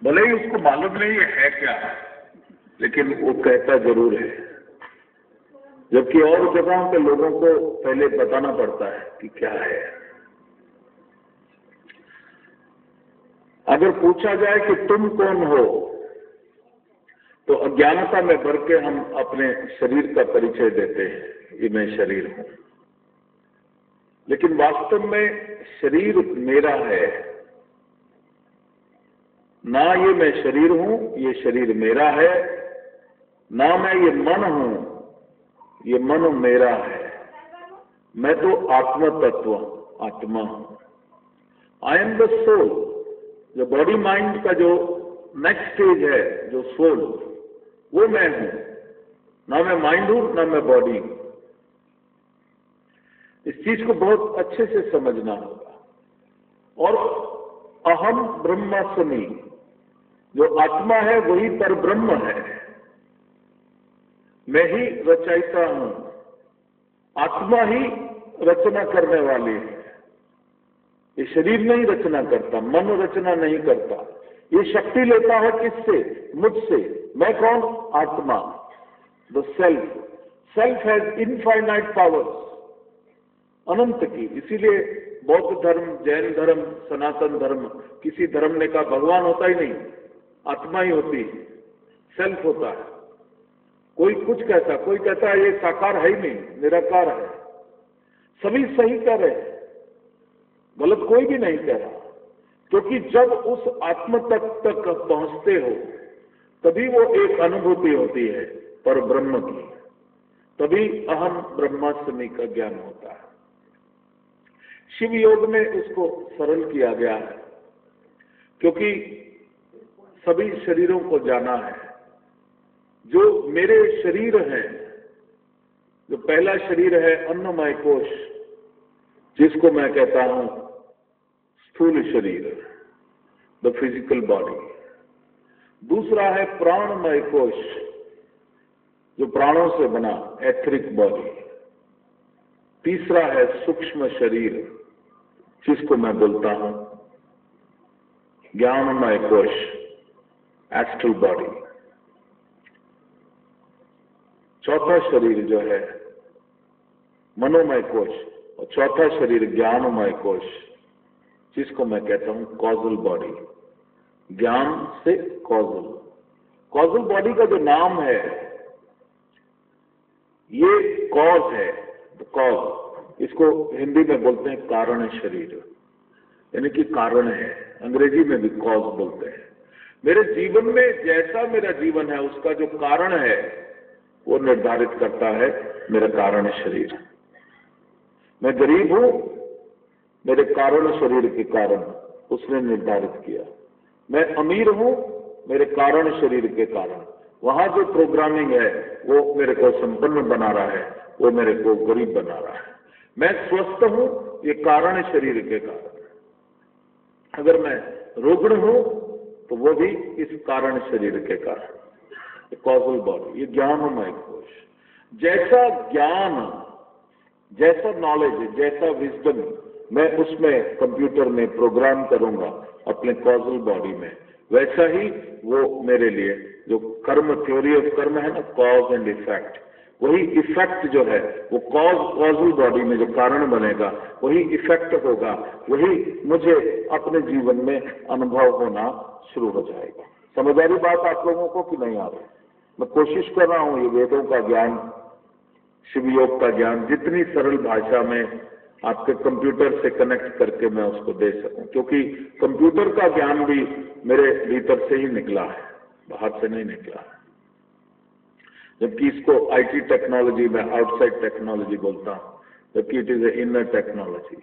भले ही उसको मालूम नहीं है क्या, लेकिन वो कहता जरूर है। जबकि और जगहों के लोगों को पहले बताना पड़ता है कि क्या है। अगर पूछा जाए कि तुम कौन हो, तो अज्ञानता में भर के हम अपने शरीर का परिचय देते हैं, ये मैं शरीर हूं। लेकिन वास्तव में शरीर मेरा है ना, ये मैं शरीर हूं, ये शरीर मेरा है ना, मैं ये मन हूं, ये मन मेरा है। मैं तो आत्म तत्व, आत्मा हूं। I am the soul. जो बॉडी माइंड का जो नेक्स्ट स्टेज है, जो सोल, वो मैं हूं। ना मैं माइंड हूं, ना मैं बॉडी हूं। इस चीज को बहुत अच्छे से समझना होगा। और अहम ब्रह्मास्मि, जो आत्मा है वही पर ब्रह्म है। मैं ही रचयिता हूं, आत्मा ही रचना करने वाली है। ये शरीर नहीं रचना करता, मन रचना नहीं करता। ये शक्ति लेता है किससे? मुझसे। मैं कौन? आत्मा, the self. Self has infinite powers, अनंत की। इसीलिए बौद्ध धर्म, जैन धर्म, सनातन धर्म, किसी धर्म ने कहा भगवान होता ही नहीं, आत्मा ही होती है, सेल्फ होता है। कोई कुछ कहता, कोई कहता है ये साकार है ही नहीं, निराकार है। सभी सही कह रहे हैं, गलत कोई भी नहीं कह रहा। क्योंकि जब उस आत्म तक पहुंचते हो, तभी वो एक अनुभूति होती है पर ब्रह्म की। तभी अहम ब्रह्मास्मि का ज्ञान होता है। शिव योग में उसको सरल किया गया है, क्योंकि सभी शरीरों को जाना है। जो मेरे शरीर हैं, जो पहला शरीर है अन्नमय कोश, जिसको मैं कहता हूं स्थूल शरीर, द फिजिकल बॉडी। दूसरा है प्राणमय कोश, जो प्राणों से बना, एथरिक बॉडी। तीसरा है सूक्ष्म शरीर, जिसको मैं बोलता हूं ज्ञानमय कोश, एस्ट्रल बॉडी। चौथा शरीर जो है मनोमय कोश, और चौथा शरीर ज्ञानमय कोश, जिसको मैं कहता हूं कॉजल बॉडी। ज्ञान से कॉजल। कॉजल बॉडी का जो नाम है, ये कॉज है, कॉज। इसको हिंदी में बोलते हैं कारण शरीर, यानी कि कारण है। अंग्रेजी में भी कॉज बोलते हैं। मेरे जीवन में जैसा मेरा जीवन है, उसका जो कारण है वो निर्धारित करता है मेरा कारण शरीर। मैं गरीब हूं, मेरे कारण शरीर के कारण उसने निर्धारित किया। मैं अमीर हूं, मेरे कारण शरीर के कारण। वहां जो प्रोग्रामिंग है वो मेरे को संपन्न बना रहा है, वो मेरे को गरीब बना रहा है। मैं स्वस्थ हूं, ये कारण शरीर के कारण। अगर मैं रुग्ण हूं, तो वो भी इस कारण शरीर के कारण। कॉजल बॉडी, ये ज्ञानमय कोश। जैसा ज्ञान, जैसा नॉलेज, जैसा विजडम मैं उसमें कंप्यूटर में प्रोग्राम करूंगा अपने कॉजल बॉडी में, वैसा ही वो मेरे लिए जो कर्म, थ्योरी ऑफ कर्म है ना, कॉज एंड इफेक्ट, वही इफेक्ट जो है वो कॉजल बॉडी में जो कारण बनेगा वही इफेक्ट होगा, वही मुझे अपने जीवन में अनुभव होना शुरू हो जाएगा। समझ आ रही बात आप लोगों को कि नहीं आ रही? मैं कोशिश कर रहा हूं ये वेदों का ज्ञान, शिव योग का ज्ञान जितनी सरल भाषा में आपके कंप्यूटर से कनेक्ट करके मैं उसको दे सकूं। क्योंकि कंप्यूटर का ज्ञान भी मेरे भीतर से ही निकला है, बाहर से नहीं निकला है। जबकि इसको आईटी टेक्नोलॉजी में आउटसाइड टेक्नोलॉजी बोलता हूं, जबकि it is a inner technology.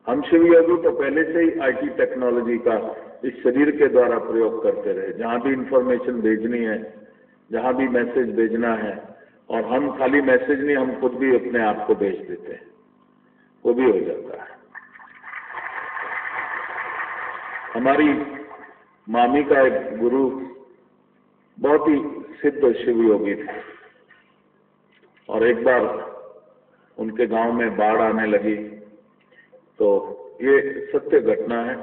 हम शिव योगी तो पहले से ही आईटी टेक्नोलॉजी का इस शरीर के द्वारा प्रयोग करते रहे। जहां भी इंफॉर्मेशन भेजनी है, जहां भी मैसेज भेजना है, और हम खाली मैसेज नहीं, हम खुद भी अपने आप को भेज देते हैं, वो भी हो जाता है। हमारी मामी का एक गुरु बहुत ही सिद्ध शिव योगी थे, और एक बार उनके गांव में बाढ़ आने लगी। तो ये सत्य घटना है।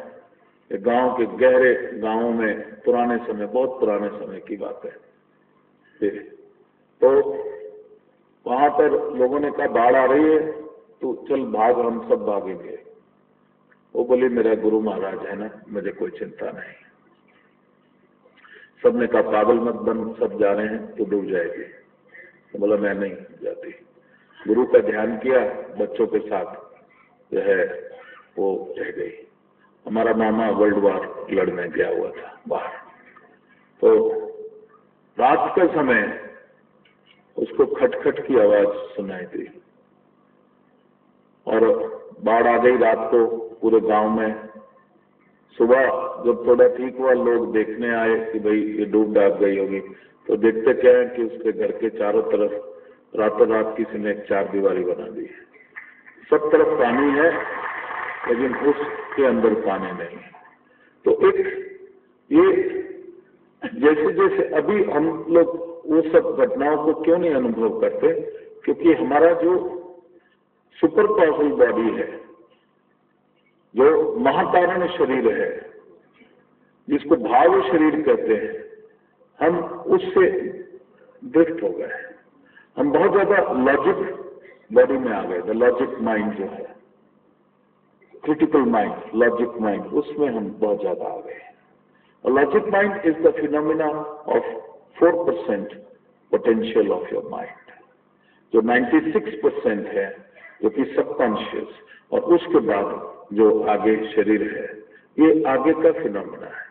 ये गांव के गहरे गांवों में पुराने समय, बहुत पुराने समय की बात है। फिर तो वहां पर लोगों ने कहा बाढ़ आ रही है तो चल भाग, हम सब भागेंगे। वो बोली मेरा गुरु महाराज है ना, मुझे कोई चिंता नहीं। सबने कहा पागल मत बन, सब जा रहे हैं तो डूब जाएगी। तो बोला मैं नहीं जाती। गुरु का ध्यान किया, बच्चों के साथ जो है वो रह गई। हमारा मामा वर्ल्ड वार लड़ने गया हुआ था बाहर, तो रात के समय उसको खटखट की आवाज सुनाई दी और बाढ़ आ गई रात को पूरे गांव में। सुबह जब थोड़ा ठीक हुआ, लोग देखने आए कि भाई ये डूब डाब गई होगी, तो देखते क्या है कि उसके घर के चारों तरफ रातों रात किसी ने एक चार दीवारी बना दी है। सब तरफ पानी है लेकिन उसके अंदर पानी नहीं। तो एक ये जैसे जैसे अभी हम लोग वो सब घटनाओं को क्यों नहीं अनुभव करते, क्योंकि हमारा जो सुपर कॉजल बॉडी है, जो महाकारण शरीर है, जिसको भाव शरीर कहते हैं, हम उससे ड्रिफ्ट हो गए। हम बहुत ज्यादा लॉजिक बॉडी में आ गए। द लॉजिक माइंड जो है, क्रिटिकल माइंड, लॉजिक माइंड, उसमें हम बहुत ज्यादा आ गए। और logic mind is the phenomena of 4% potential of your mind, जो 96% है जो कि सबकॉन्शियस, और उसके बाद जो आगे शरीर है, ये आगे का फिनोमिना है।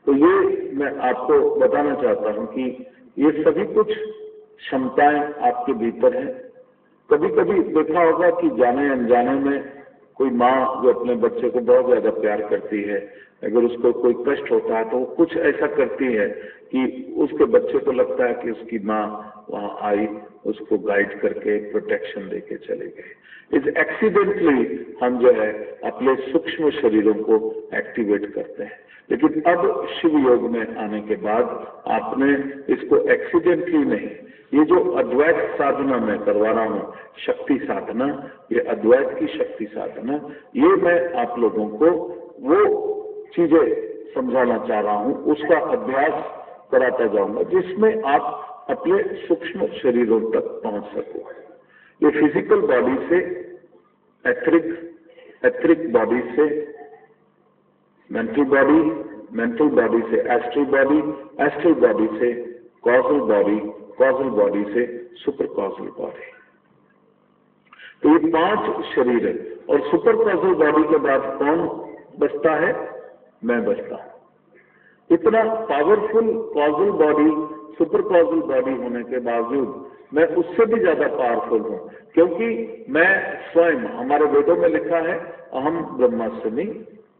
तो ये मैं आपको बताना चाहता हूं कि ये सभी कुछ क्षमताएं आपके भीतर हैं। कभी कभी देखा होगा कि जाने अनजाने में कोई माँ जो अपने बच्चे को बहुत ज्यादा प्यार करती है, अगर उसको कोई कष्ट होता है तो वो कुछ ऐसा करती है कि उसके बच्चे को लगता है कि उसकी माँ वहां आई, उसको गाइड करके प्रोटेक्शन देके चले गए। इस एक्सीडेंटली हम जो है अपने सूक्ष्म शरीरों को एक्टिवेट करते हैं। लेकिन अब शिव योग में आने के बाद आपने इसको एक्सीडेंटली नहीं, ये जो अद्वैत साधना मैं करवा रहा हूं, शक्ति साधना, ये अद्वैत की शक्ति साधना, ये मैं आप लोगों को वो चीजें समझाना चाह रहा हूं, उसका अभ्यास कराता जाऊंगा जिसमें आप अपने सूक्ष्म शरीरों तक पहुंच सको। ये फिजिकल बॉडी से एथरिक बॉडी से मेंटल बॉडी, मेंटल बॉडी से एस्ट्रल बॉडी, एस्ट्रल बॉडी से कॉजल बॉडी, कॉजल बॉडी से सुपर कॉजल बॉडी। तो ये 5 शरीर है। और सुपर कॉजल बॉडी के बाद कौन बचता है? मैं बचता हूं। इतना powerful causal body, super causal body होने के बावजूद मैं उससे भी ज्यादा पावरफुल हूं, क्योंकि मैं स्वयं, हमारे वेदों में लिखा है अहम ब्रह्मास्मि,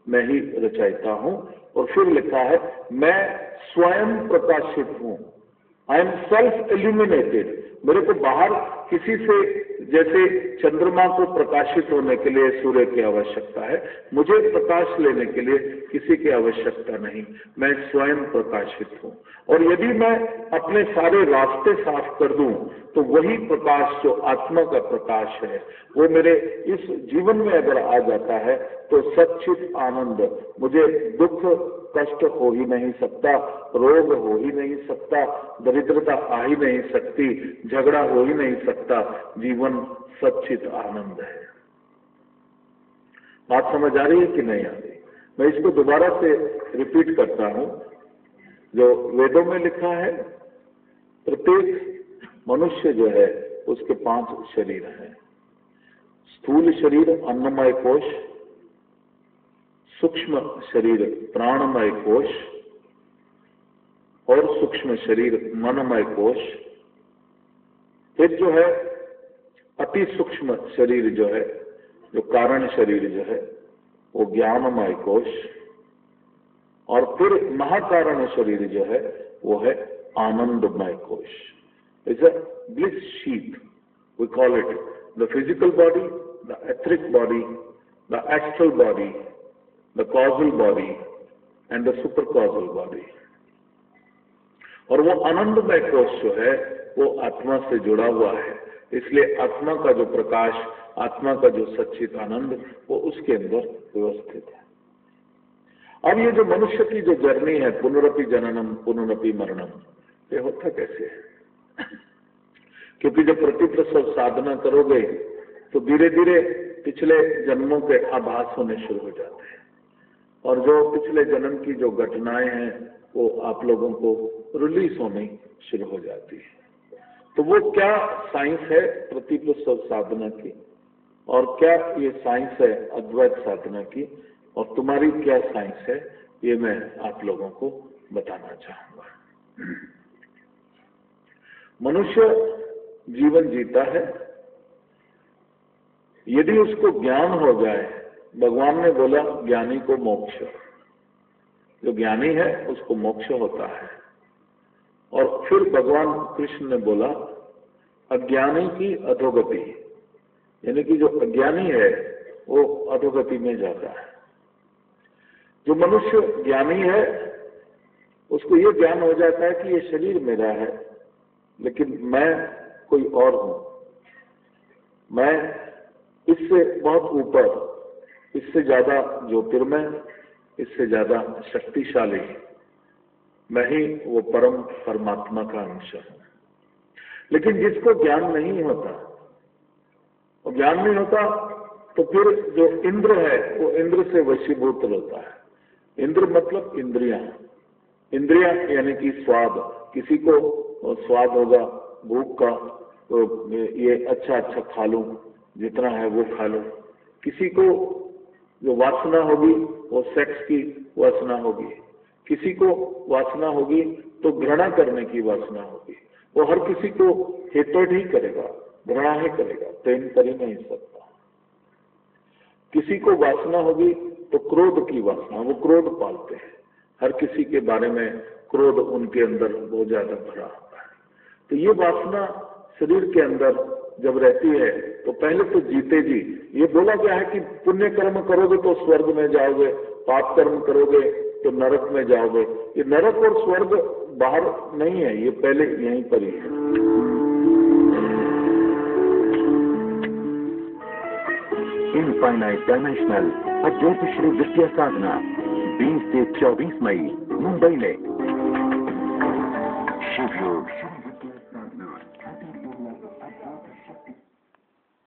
मैं ही रचयिता हूं, और फिर लिखा है मैं स्वयं प्रकाशित हूं। I am self illuminated. मेरे को बाहर किसी से, जैसे चंद्रमा को प्रकाशित होने के लिए सूर्य की आवश्यकता है, मुझे प्रकाश लेने के लिए किसी की आवश्यकता नहीं, मैं स्वयं प्रकाशित हूं। और यदि मैं अपने सारे रास्ते साफ कर दूं तो वही प्रकाश जो आत्मा का प्रकाश है वो मेरे इस जीवन में अगर आ जाता है तो सच्चित आनंद, मुझे दुख कष्ट हो ही नहीं सकता, रोग हो ही नहीं सकता, दरिद्रता आ ही नहीं सकती, झगड़ा हो ही नहीं सकता, जीवन सच्चित आनंद है। बात समझ आ रही है कि नहीं आ रही? मैं इसको दोबारा से रिपीट करता हूं। जो वेदों में लिखा है, प्रत्येक मनुष्य जो है उसके 5 शरीर हैं। स्थूल शरीर अन्नमय कोश, सूक्ष्म शरीर प्राणमय कोश, और सूक्ष्म शरीर मनमय कोश। फिर जो है अति सूक्ष्म शरीर जो है, जो कारण शरीर जो है, वो ज्ञानमय कोश, और फिर महाकारण शरीर जो है वो है आनंदमय कोश। It's a bliss sheet, we call it the physical body, the etheric body, the astral body, the causal body and the super causal body. और वो आनंदमय कोश जो है वो आत्मा से जुड़ा हुआ है, इसलिए आत्मा का जो प्रकाश, आत्मा का जो सच्चित आनंद, वो उसके अंदर व्यवस्थित है। अब ये जो मनुष्य की जो जर्नी है, पुनरपि जननम पुनरपि मरणम, ये होता कैसे है? क्योंकि जब प्रतिप्रसव साधना करोगे तो धीरे धीरे पिछले जन्मों के आभास होने शुरू हो जाते हैं, और जो पिछले जन्म की जो घटनाएं हैं वो आप लोगों को रिलीज होनी शुरू हो जाती है। तो वो क्या साइंस है प्रतिप्रसव साधना की, और क्या ये साइंस है अद्वैत साधना की, और तुम्हारी क्या साइंस है, ये मैं आप लोगों को बताना चाहूंगा। मनुष्य जीवन जीता है, यदि उसको ज्ञान हो जाए, भगवान ने बोला ज्ञानी को मोक्ष, जो ज्ञानी है उसको मोक्ष होता है। और फिर भगवान कृष्ण ने बोला अज्ञानी की अधोगति, यानी कि जो अज्ञानी है वो अधोगति में जाता है। जो मनुष्य ज्ञानी है उसको ये ज्ञान हो जाता है कि ये शरीर मेरा है, लेकिन मैं कोई और हूं, मैं इससे बहुत ऊपर, इससे ज्यादा ज्योतिर्मय, इससे ज्यादा शक्तिशाली, मैं ही वो परम परमात्मा का अंश हूं। लेकिन जिसको ज्ञान नहीं होता, और ज्ञान नहीं होता तो फिर जो इंद्र है वो इंद्र से वशीभूत होता है। इंद्र मतलब इंद्रियां, इंद्रियां यानी कि स्वाद, किसी को स्वाद होगा भूख का, तो ये अच्छा अच्छा खा लूं, जितना है वो खा लो। किसी को जो वासना होगी वो सेक्स की वासना होगी, किसी को वासना होगी तो घृणा करने की वासना होगी। वो हर किसी को हेटेड ही करेगा, घृणा ही करेगा, प्रेम कर ही नहीं सकता। किसी को वासना होगी तो क्रोध की वासना, वो क्रोध पालते हैं, हर किसी के बारे में क्रोध उनके अंदर बहुत ज्यादा भरा होता है। तो ये वासना शरीर के अंदर जब रहती है तो पहले तो जीते जी, ये बोला गया है कि पुण्य कर्म करोगे तो स्वर्ग में जाओगे, पाप कर्म करोगे तो नरक में जाओगे। ये नरक और स्वर्ग बाहर नहीं है, ये पहले यहीं पर ही है। इनफाइनाइट डायमेंशनल अद्वैत श्री विद्या साधना 20 से 24 मई मुंबई में शिव योग।